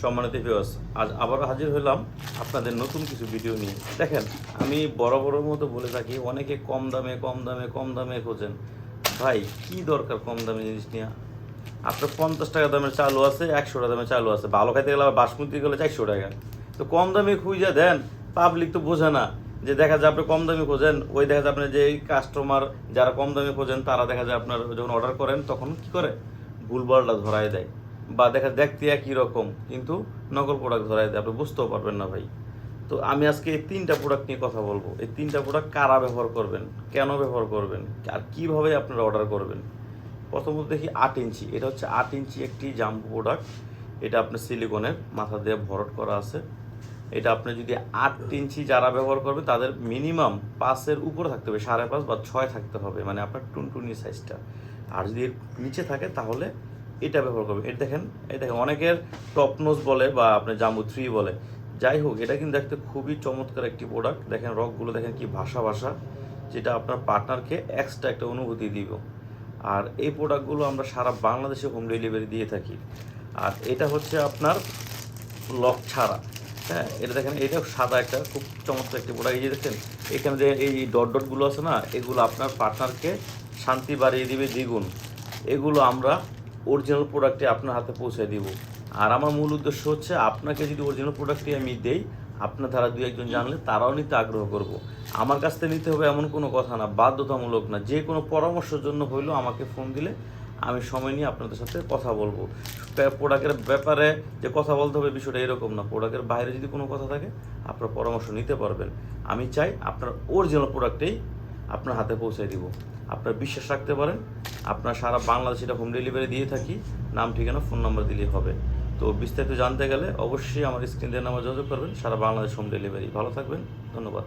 সম্মানিত ভিউয়ার্স, আজ আবার হাজির হলাম আপনাদের নতুন কিছু ভিডিও নিয়ে। দেখেন, আমি বরাবরের মতো বলে থাকি, অনেকে কম দামে কম দামে কম দামে খোঁজেন। ভাই, কি দরকার কম দামে জিনিস নিয়ে? আপনার 50 টাকা দামের চালু আছে, 100 টাকা দামের চালু আছে, ভালো খাইতে গেলে আবার বাসমতি গেলে 400 টাকা। তো কম দামে খুঁজে দেন, পাবলিক তো বোঝে না। যে দেখা যায় আপনি কম দামে খোঁজেন, ওই দেখা যায় আপনার যে কাস্টমার যারা কম দামে খোঁজেন তারা দেখা যায় আপনার যখন অর্ডার করেন তখন কি করে, ভুলভালটা ধরায় দেয়, বা দেখা দেখতে একই রকম কিন্তু নকল প্রোডাক্ট ধরায় দেয়, আপনি বুঝতেও পারবেন না ভাই। তো আমি আজকে এই 3টা প্রোডাক্ট নিয়ে কথা বলবো। এই 3টা প্রোডাক্ট কারা ব্যবহার করবেন, কেন ব্যবহার করবেন, আর কীভাবে আপনারা অর্ডার করবেন। প্রথমত দেখি 8 ইঞ্চি। এটা হচ্ছে 8 ইঞ্চি একটি জাম্বো প্রোডাক্ট। এটা আপনার সিলিকনের মাথা দিয়ে ভরট করা আছে। এটা আপনি যদি 8 ইঞ্চি যারা ব্যবহার করবে তাদের মিনিমাম 5-এর উপরে থাকতে হবে, 5.5 বা 6 থাকতে হবে, মানে আপনার টুনটুনি সাইজটা। আর যদি এর নিচে থাকে তাহলে এটা ব্যবহার করবে। এটা দেখেন অনেকের টপ নোজ বলে বা আপনি জাম্বো 3 বলে। যাই হোক, এটা কিন্তু দেখতে খুবই চমৎকার একটি প্রোডাক্ট। দেখেন রকগুলো দেখেন কি ভাষা ভাষা, যেটা আপনার পার্টনারকে এক্সট্রা একটা অনুভূতি দিব। আর এই প্রোডাক্টগুলো আমরা সারা বাংলাদেশে হোম ডেলিভারি দিয়ে থাকি। আর এটা হচ্ছে আপনার লক ছাড়া। হ্যাঁ, এটা দেখেন, এটা সাদা একটা খুব চমৎকার একটি প্রোডাক্ট। এই যে দেখেন এখানে যে এই ডট ডটগুলো আছে না, এগুলো আপনার পার্টনারকে শান্তি বাড়িয়ে দিবে দ্বিগুণ। এগুলো আমরা অরিজিনাল প্রোডাক্টে আপনার হাতে পৌঁছে দিব। আর আমার মূল উদ্দেশ্য হচ্ছে, আপনাকে যদি অরিজিনাল প্রোডাক্টটি আমি দেই, আপনার দ্বারা 2-1 জন জানলে তারাও নিতে আগ্রহ করব। আমার কাছ থেকে নিতে হবে এমন কোনো কথা না, বাধ্যতামূলক না। যে কোনো পরামর্শের জন্য হইলেও আমাকে ফোন দিলে আমি সময় নিয়ে আপনাদের সাথে কথা বলবো। প্রোডাক্টের ব্যাপারে যে কথা বলতে হবে বিষয়টা এরকম না, প্রোডাক্টের বাইরে যদি কোনো কথা থাকে আপনার পরামর্শ নিতে পারবেন। আমি চাই আপনার অরিজিনাল প্রোডাক্টেই আপনার হাতে পৌঁছে দিব। আপনার বিশ্বাস রাখতে পারেন। আপনার সারা বাংলাদেশে এটা হোম ডেলিভারি দিয়ে থাকি। নাম, ঠিকানা, ফোন নাম্বার দিলেই হবে। তো বিস্তারিত জানতে গেলে অবশ্যই আমার স্ক্রিন দিয়ে নাম্বার যোগাযোগ করবেন। সারা বাংলাদেশ হোম ডেলিভারি। ভালো থাকবেন, ধন্যবাদ।